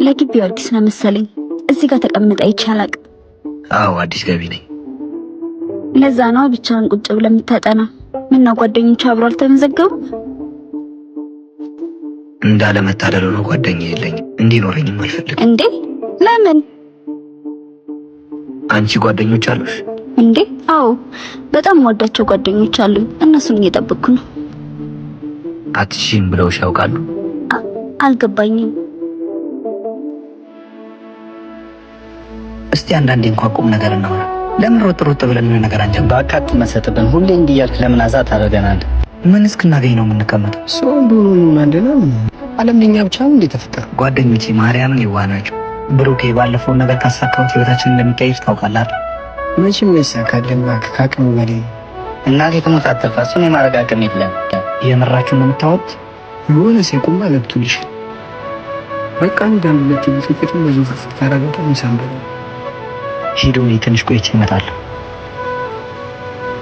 ለግቢው አዲስ ነው መሰለኝ። እዚህ ጋር ተቀምጣ ይቻላል። አዎ አዲስ ገቢ ነኝ። ለዛ ነው ብቻውን ቁጭ ብለህ የምታጠናው። ምን ነው ጓደኞች አብሮ አልተመዘገቡ? እንዳለመታደል ነው ጓደኛ የለኝም። እንዲኖረኝም አልፈልግም። እንዴ ለምን? አንቺ ጓደኞች አሉሽ እንዴ? አዎ በጣም ወዳቸው ጓደኞች አሉኝ። እነሱን እየጠበቅኩ ነው። አትሽም ብለውሽ ያውቃሉ? አልገባኝም። እስቲ አንዳንዴ እንኳን ቁም ነገር እናወራ። ለምን ሮጥ ሮጥ ብለን ነገር አንጀምር? በአካት መሰጠብን ሁሌ እንዲህ እያልክ ለምን አዛት ታደርገናለህ? ምን እስክናገኝ ነው የምንቀመጠው? ሰው እንደሆነ ማንደና ዓለም ለኛ ብቻ ነው እንዴ ተፈጠረ? ጓደኞቼ ማርያምን ይዋናቸው። ብሩኬ ባለፈው ነገር ካሳካው ህይወታችንን እንደሚቀይር ታውቃለህ። መቼም ይሳካልን ከአቅም በላይ እናቴ ተመጣጣፋ እሱን የማረጋገም የለም። የምራችሁን ነው የምታወት? የሆነ ሴቁማ ገብቶልሽ በቃ እንደምለት ፍቅር ብዙ ታረጋጋ ምሳምበል ሂዱ። ትንሽ ቆይቼ እመጣለሁ።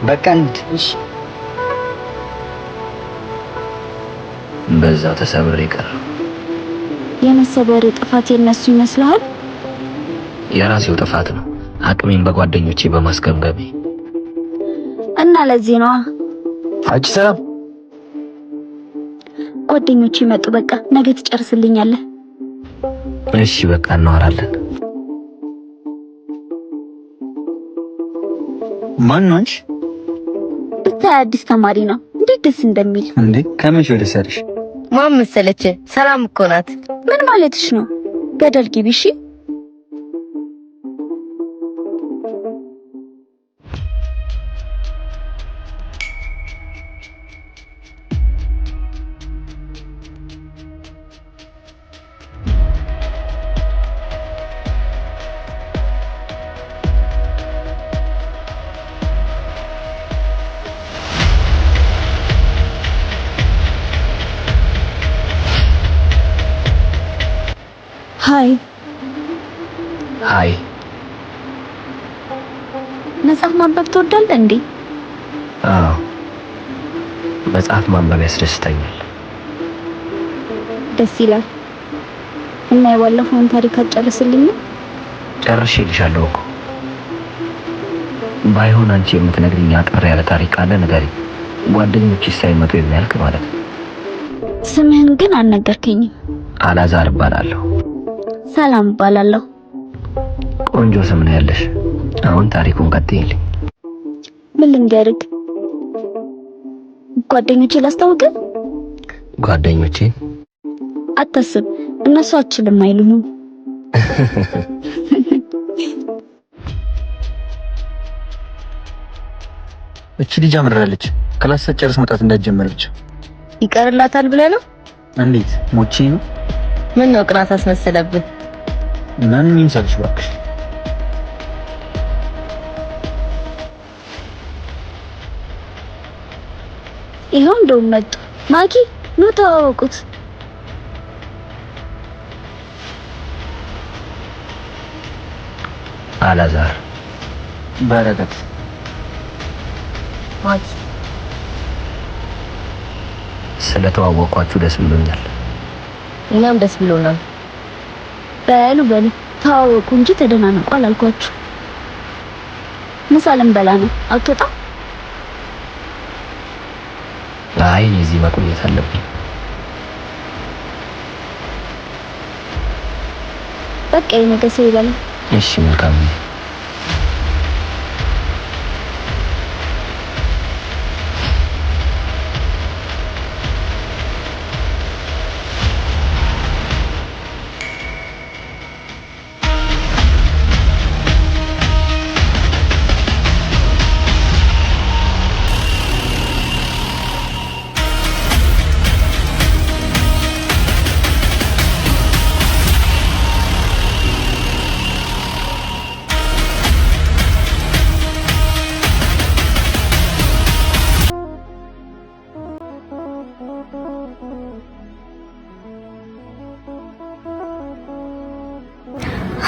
በቃ እንድሽ በዛው ተሰብሬ ቀረሁ። የመሰበር ጥፋት የነሱ ይመስልሃል? የራሴው ጥፋት ነው። አቅሜን በጓደኞቼ በማስገምገሜ እና ለዚህ ነው አጭ ሰላም ጓደኞቼ መጡ። በቃ ነገ ትጨርስልኛለህ? እሺ በቃ እናወራለን። ማን ነው? ብታይ አዲስ ተማሪ ነው። እንዴት ደስ እንደሚል እንዴ! ከመቼ ወደ ሰርሽ? ማን መሰለች? ሰላም እኮ ናት። ምን ማለትሽ ነው? ገደል ግቢ። እሺ ሃይ ሃይ። መጽሐፍ ማንበብ ትወዳለህ እንዴ? አዎ መጽሐፍ ማንበብ ያስደስተኛል። ደስ ይላል። እና የባለፈውን ታሪክ አጨርስልኝ? ጨርሼልሻለሁ እኮ። ባይሆን አንቺ የምትነግሪኝ አጠር ያለ ታሪክ አለ ንገሪኝ። ጓደኞችሽ ሳይመጡ የሚያልቅ ማለት ነው። ስምህን ግን አልነገርከኝም። አላዛር እባላለሁ። ሰላም እባላለሁ። ቆንጆ ስም ነው ያለሽ። አሁን ታሪኩን ቀጥይልኝ። ምን ልንገርህ? ጓደኞቼ ላስታውቅህ? ጓደኞቼ? አታስብ፣ እነሱ አችልም አይሉኝም። እቺ ልጅ አምራለች። ክላስ ሳትጨርስ መውጣት እንዳትጀምር ይቀርላታል ብለህ ነው? እንዴት ሞቼ ነው? ምን ነው ቅናት አስመሰለብህ? ማን ይምሰልሽ እባክሽ? ይሄው እንደው መጡ። ማኪ ኑ ተዋወቁት። አላዛር። በረከት። ማኪ። ስለተዋወቅኳችሁ ደስ ብሎኛል። እኛም ደስ ብሎናል። በሉ ተዋወቁ እንጂ ተደናነቁ አላልኳችሁ። ምሳ ልንበላ ነው። አትወጣም? አይ እዚህ መቆየት አለብኝ። በቃ የነገ ሰው ይበላል። እሺ መልካም።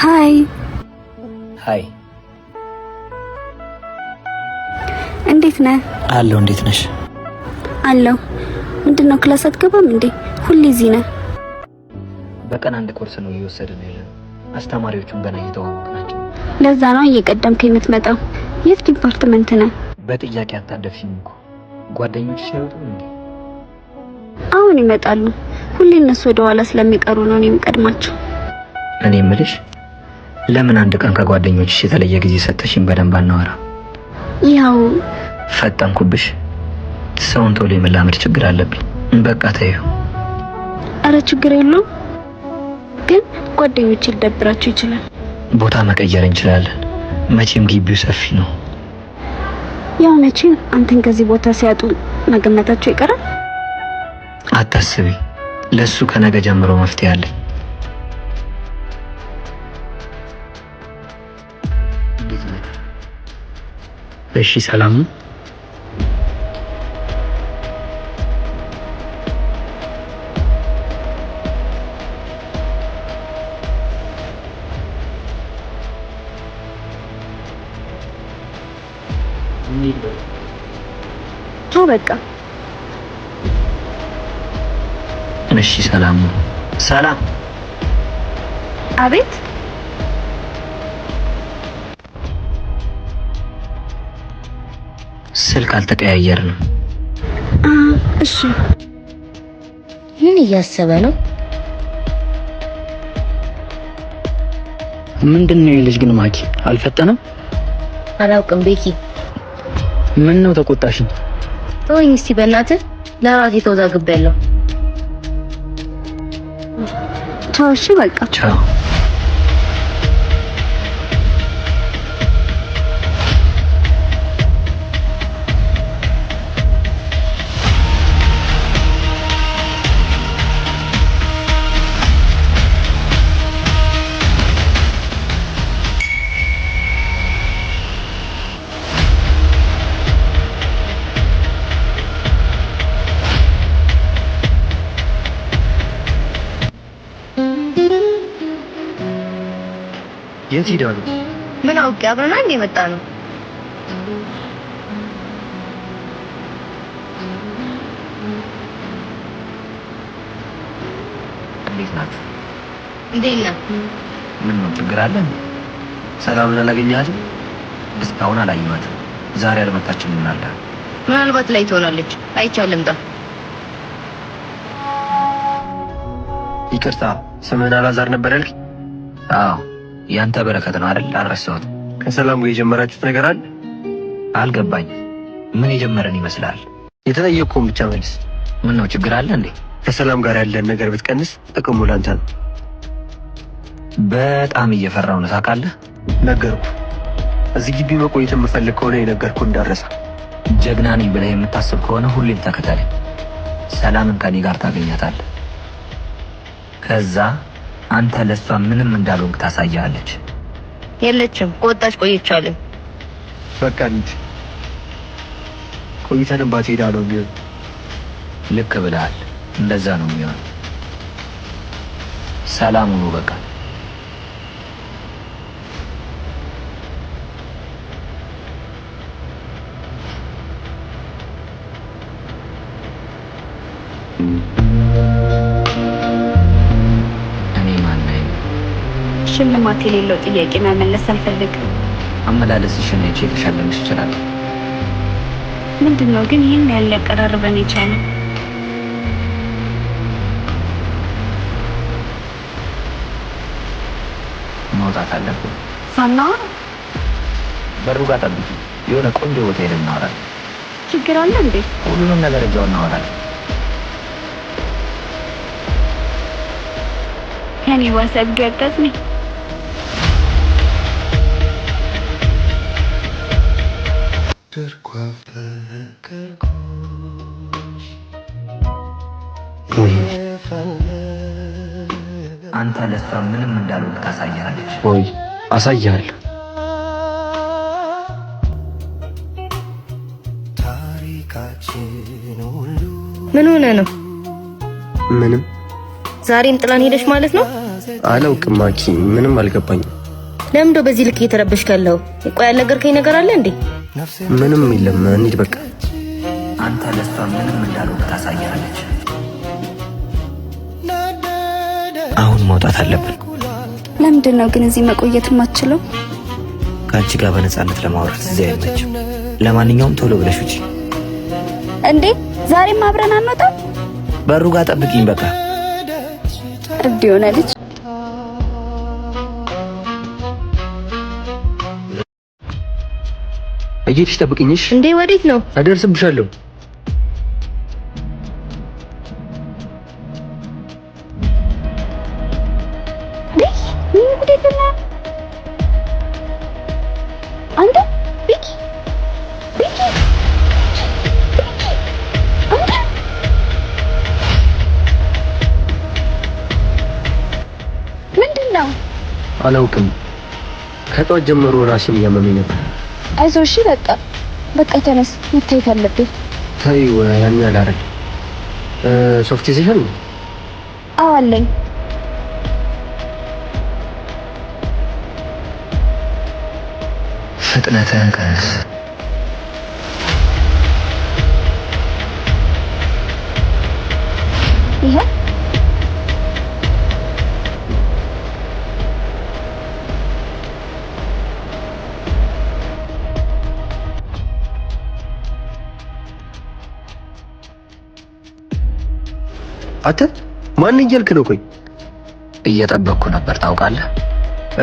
ሃይ ሃይ። እንዴት ነህ? አለሁ። እንዴት ነሽ? አለሁ። ምንድነው ክላስ አትገባም እንዴ? ሁሌ እዚህ ነህ? በቀን አንድ ኮርስ ነው እየወሰድን ያለነው። አስተማሪዎቹም ገና እየተዋወቁ ናቸው። ለዛ ነው እየቀደምክ የምትመጣው። የት ዲፓርትመንት ነህ? በጥያቄ አታደፊም እኮ ጓደኞች ሲወጡ እንዴ? አሁን ይመጣሉ። ሁሌ እነሱ ወደ ኋላ ስለሚቀሩ ነው እኔ የምቀድማቸው። እኔ የምልሽ ለምን አንድ ቀን ከጓደኞችሽ የተለየ ጊዜ ሰጥተሽኝ በደንብ አናወራ? ያው ፈጠንኩብሽ። ሰውን ቶሎ የመላመድ ችግር አለብኝ። በቃ ተይው። አረ ችግር የለውም፣ ግን ጓደኞቼ ሊደብራቸው ይችላል። ቦታ መቀየር እንችላለን። መቼም ግቢው ሰፊ ነው። ያው መቼም አንተን ከዚህ ቦታ ሲያጡ መገመታቸው ይቀራል። አታስቢ፣ ለሱ ከነገ ጀምሮ መፍትሄ አለ። እሺ ሰላም ነው? ተው በቃ። እሺ ሰላም ነው? ሰላም። አቤት። ስልክ አልተቀያየርንም። እሺ። ምን እያሰበ ነው? ምንድነው የልጅ ግን ማኪ አልፈጠነም? አላውቅም ቤኪ። ምን ነው ተቆጣሽኝ? ተወኝ እስቲ በእናትህ፣ ለራሴ ተወዛግቤያለሁ። ቻው። እሺ በቃ ቻው። የት ሄዳሉ? ምን አውቄ፣ አብረን አንድ የመጣ ነው። እንዴት ናት? እንዴት ነህ? ምን ነው ችግር አለ? ሰላምን አላገኘሃትም? እስካሁን አላየኋትም። ዛሬ አልመጣችም። ምን አለ? ምናልባት ላይ ትሆናለች። አይቻልም። ይቅርታ፣ ስምህን አላዛር ነበር ያልክ? አዎ፣ ያንተ በረከት ነው አይደል? አልረሳሁትም። ከሰላም ጋር የጀመራችሁት ነገር አለ? አልገባኝም። ምን የጀመረን ይመስላል? የተጠየቅኩህን ብቻ መልስ። ምን ነው ችግር አለ እንዴ? ከሰላም ጋር ያለን ነገር ብትቀንስ ጥቅሙ ላንተ ነው። በጣም እየፈራሁ ነው ታውቃለህ። ነገርኩህ። እዚህ ግቢ መቆየት የምፈልግ ከሆነ የነገርኩህ እንዳረሳ። ጀግና ነኝ ብለህ የምታስብ ከሆነ ሁሌም ተከተለኝ። ሰላምን ከኔ ጋር ታገኛታለህ። ከዛ አንተ ለሷ ምንም እንዳልሆንክ ታሳያለች። የለችም፣ ከወጣች ቆይቻለሁ። በቃ እንዴ ቆይተን ባትሄዳ ነው የሚሆን። ልክ ብለሃል። እንደዛ ነው የሚሆን። ሰላም ሁኑ በቃ። ሽልማት የሌለው ጥያቄ መመለስ አልፈልግም። አመላለስሽን እቺ ተሸለምሽ ይችላል። ምንድነው ግን ይሄን ያለ ቀራርበን የቻለው? መውጣት አለብን። ሳናወራ በሩ ጋር ጠብቂ። የሆነ ቆንጆ ቦታ ሄደን እናወራለን። ችግር አለ እንዴ? ሁሉንም ነገር እዛው እናወራለን። ከኔ ዋሰብ ገጠት ነኝ። አንተ ለሷ ምንም እንዳልሆንክ ታሳያለች ወይ? አሳያለሁ። ምን ሆነ ነው? ምንም። ዛሬም ጥላን ሄደሽ ማለት ነው? አላውቅም ማኪ፣ ምንም አልገባኝም። ለምን ነው በዚህ ልክ እየተረበሽክ ያለው? ቆይ ያልነገርከኝ ነገር አለ እንዴ? ምንም የለም። እንሂድ በቃ። አንተ ለሷ ምንም እንዳልሆንክ ታሳያለች። አሁን መውጣት አለብን። ለምንድን ነው ግን እዚህ መቆየት የማትችለው? ከአንቺ ጋር በነፃነት ለማውራት እዚህ አይመችም። ለማንኛውም ቶሎ ብለሽ ውጪ። እንዴ ዛሬም አብረን አንወጣም? በሩ ጋር ጠብቂኝ። በቃ እብድ የሆነ ልጅ። እየሄድሽ ጠብቂኝሽ። እንዴ ወዴት ነው? አደርስብሻለሁ። አንተ ቢኪ ቢኪ አንተ ምንድን ነው? አላውቅም። ከጧት ጀምሮ ራሴን እያመመኝ ነበር። አይዞህ እሺ። በቃ ተነስ፣ መታየት አለብኝ። ተይው፣ ያን ያህል አይደል። ሶፍት ይዘሻል? አዎ አለኝ። ፍጥነትህን ቀንስ። ይሄ አንተ ማን እያልክ ነው? ቆይ እየጠበቅኩ ነበር። ታውቃለህ፣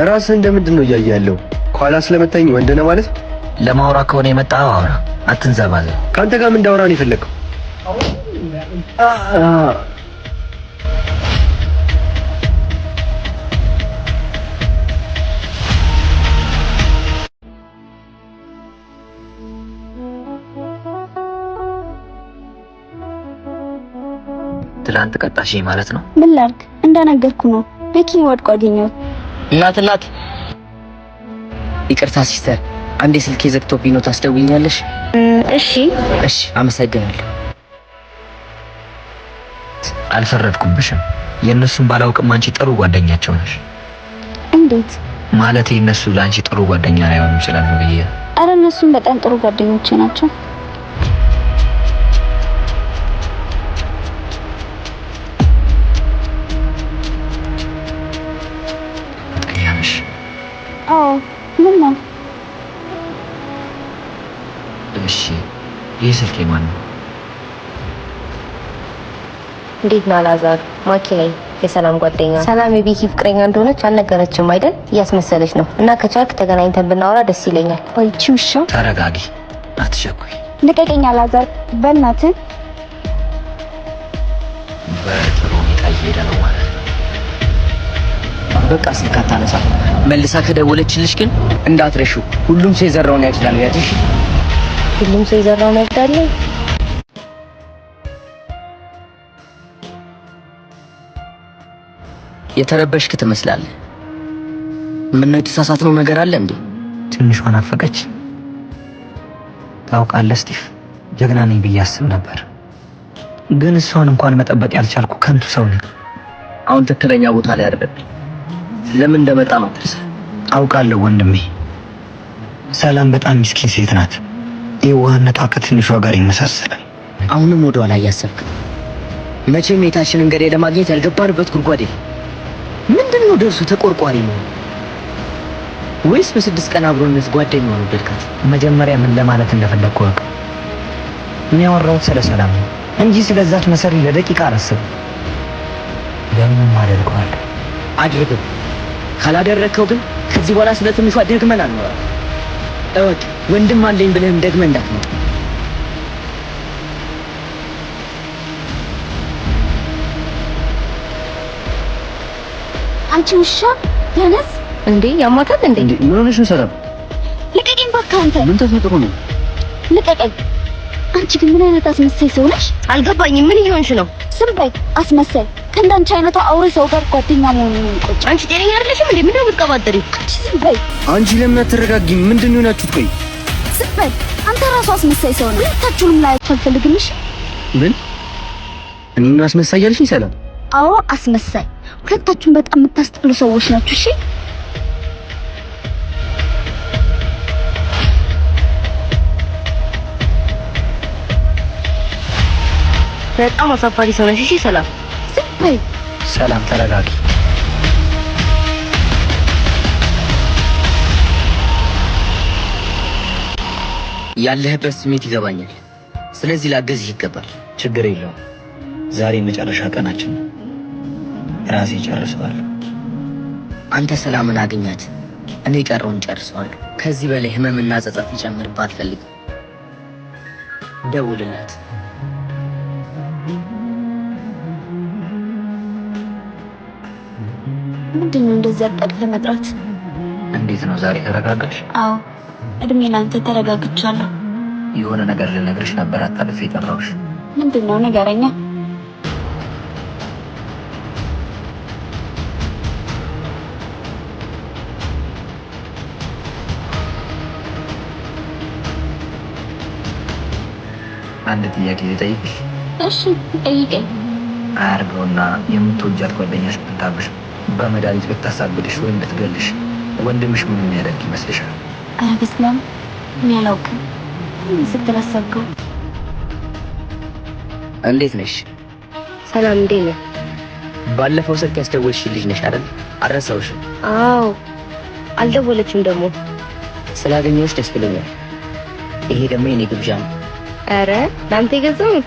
ራስህ እንደምንድን ነው እያየህ ያለው? ኋላ ስለመታኝ ወንድ ነህ ማለት? ለማውራት ከሆነ የመጣኸው አውራ፣ አትንዘባዘብ። ከአንተ ጋር ምን እንዳወራ ነው የፈለግከው? ትላንት ቀጣሽኝ ማለት ነው? ምን ላድርግ? እንደነገርኩ ነው። ቤኪን ወድቆ አገኘሁት። እናት ይቅርታ ሲስተር፣ አንዴ ስልኬ ዘግቶብኝ ነው። ታስደውይኛለሽ? እሺ አመሰግናለሁ። አልፈረድኩብሽም። የእነሱን ባላውቅም አንቺ ጥሩ ጓደኛቸው ነሽ። እንዴት ማለት? የእነሱ ለአንቺ ጥሩ ጓደኛ ላይሆኑ ይችላሉ ብዬ። ኧረ እነሱም በጣም ጥሩ ጓደኞቼ ናቸው። አዎ ምን ነው? እሺ ይህ ስልኬ ማን ነው? እንዴት ነው አላዛር? ማኪ ነኝ፣ የሰላም ጓደኛ። ሰላም የቤኪ ፍቅረኛ እንደሆነች አልነገረችም አይደል? እያስመሰለች ነው። እና ከቻልክ ተገናኝተን ብናወራ ደስ ይለኛል። ወይ ቹሻ፣ ተረጋጊ፣ አትቸኩይ። ልቀቀኝ አላዛር፣ በእናትህ። በጥሩ ሁኔታ እየሄደ ነው ማለት ነው። በቃ ስልክ አታነሳ። መልሳ ከደወለችልሽ ግን እንዳትረሹ። ሁሉም ሰው የዘራውን ያጭዳል። ያትሽ ሁሉም ሰው የዘራውን ያጭዳል። የተረበሽክ ትመስላለህ። ምን ነው የተሳሳትነው ነገር አለ እንዴ? ትንሿን አፈቀች። ታውቃለህ ስቲቭ፣ ጀግና ነኝ ብዬ አስብ ነበር፣ ግን እሷን እንኳን መጠበቅ ያልቻልኩ ከንቱ ሰው ነኝ። አሁን ትክክለኛ ቦታ ላይ አይደለም። ለምን እንደመጣ ማትርሳ። አውቃለሁ ወንድሜ፣ ሰላም በጣም ምስኪን ሴት ናት። የዋህነቷ ከትንሿ ጋር ይመሳሰላል። አሁንም ወደ ኋላ እያሰብክ መቼም የታችንን ገዴ ለማግኘት ያልገባንበት ጉድጓዴ ምንድነው? ደርሱ ተቆርቋሪ ነው ወይስ በ6 ቀን አብሮነት ጓደኛው ነው ወደድካት? መጀመሪያ ምን ለማለት እንደፈለግኩ ወቅ እኔ ያወራሁት ስለ ሰላም ነው እንጂ ስለዛች መሰሪ ለደቂቃ አላስብም። ለምን አደርገዋለሁ? አድርገው። ካላደረከው ግን ከዚህ በኋላ ስለ ትንሿ ደግመን አንኖርም። እወቅ፣ ወንድም አለኝ ብለህም ደግመህ እንዳትመጣ። አንቺ ውሻ ተነስ። እንዴ ያማታል እንዴ? ምን ሆነሽ ነው ሰላም? ልቀቀኝ በቃ። አንተ ምን ተፈጥሮ ነው? ልቀቀኝ። አንቺ ግን ምን አይነት አስመሳይ ሰው ነሽ? አልገባኝም። ምን እየሆንሽ ነው? ዝም በይ አስመሳይ። ከእንዳንቺ አይነቷ አውሬ ሰው ጋር ጓደኛ መሆኑ ነው የሚቆጭ። አንቺ ጤነኛ አይደለሽም እንዴ? ምንድነው የምትቀባጥሪው? አንቺ ዝም በይ። አንቺ ለምን አትረጋጊም? ምንድን ነው የሆናችሁት? ቆይ ዝም በይ አንተ። ራሱ አስመሳይ ሰው ነው። ሁለታችሁንም ላያችሁ አልፈልግም። እሺ ምን? እኔን አስመሳይ ያልሽኝ ሰላም? አዎ አስመሳይ። ሁለታችሁም በጣም የምታስጠሉ ሰዎች ናችሁ። እሺ በጣም አሳፋሪ ሰው ነሽ። እሺ ሰላም፣ ዝም በይ። ሰላም ተረጋጊ። ያለህበት ስሜት ይገባኛል። ስለዚህ ላገዝህ ይገባል። ችግር የለውም። ዛሬ መጨረሻ ቀናችን ነው። ራሴ ጨርሰዋለሁ። አንተ ሰላምን አግኛት፣ እኔ ቀረውን ጨርሰዋለሁ። ከዚህ በላይ ህመምና ጸጸት ሊጨምርባት አልፈልግም። ደውልላት። ምንድን ነው እንደዚህ አጣድፈህ መጥራት? እንዴት ነው ዛሬ ተረጋጋሽ? አዎ እድሜ ላንተ ተረጋግቻለሁ። የሆነ ነገር ልነግርሽ ነበር አጣድፌ የጠራሁሽ። ምንድን ነው ንገረኛ። አንድ ጥያቄ ልጠይቅሽ? እሺ ጠይቀኝ። አያርገውና የምትወጃት ጓደኛሽ ብታብሽ በመድኃኒት ብታሳብድሽ ወይም ብትገልሽ ወንድምሽ ምን የሚያደርግ ይመስልሻል? ኧረ በስመ አብ እኔ አላውቅም። ምን ስትል አሰብከው? እንዴት ነሽ? ሰላም እንዴት ነህ? ባለፈው ስልክ ያስደወልሽልኝ ልጅ ነሽ አይደል? አልረሳሁሽም። አዎ አልደወለችም ደግሞ። ስላገኘሁሽ ደስ ብሎኛል። ይሄ ደግሞ የኔ ግብዣ ነው። ኧረ ለአንተ የገዛው ነው?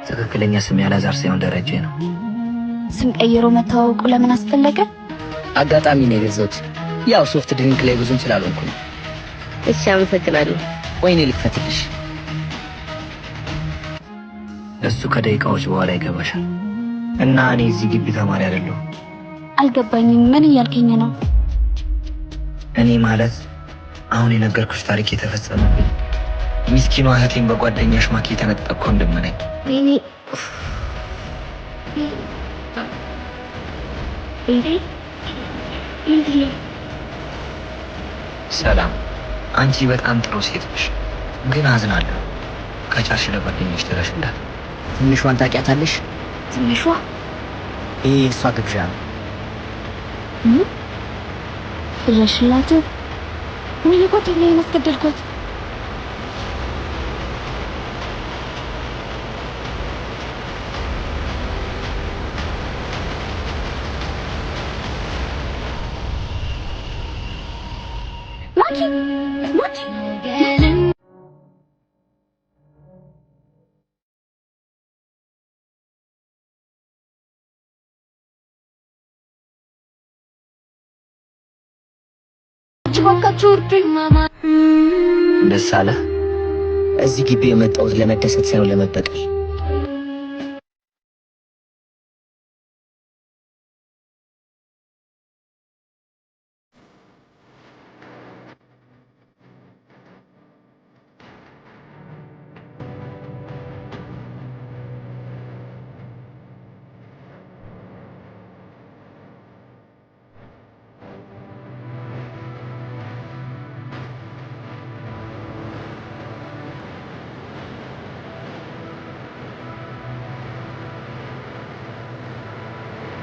ትክክለኛ ስም ያላዛር ሳይሆን ደረጀ ነው። ስም ቀይሮ መታወቁ ለምን አስፈለገ? አጋጣሚ ነው የገዛሁት። ያው ሶፍት ድሪንክ ላይ ብዙም ስላልሆንኩ ነው። እሺ አመሰግናለሁ። ወይኔ ልክፈትልሽ። እሱ ከደቂቃዎች በኋላ ይገባሻል። እና እኔ እዚህ ግቢ ተማሪ አይደለሁ። አልገባኝም። ምን እያልከኝ ነው? እኔ ማለት አሁን የነገርኩሽ ታሪክ የተፈጸመብኝ ሚስኪኗ እህቴን በጓደኛሽ ማኪ የተነጠቅኩ ወንድም ነኝ። ወይኔ ሰላም፣ አንቺ በጣም ጥሩ ሴት ነሽ፣ ግን አዝናለሁ። ከቻልሽ ለጓደኛሽ ትረሽላት። ትንሿን ታውቂያታለሽ? ትንሿ? ይሄ እሷ ግብዣ ነው። ትረሽላት? ወይ ጓደኛዬን አስገደልኳት። ደስ አለህ? እዚህ ግቢ የመጣሁት ለመደሰት ሳይሆን ለመበቀል።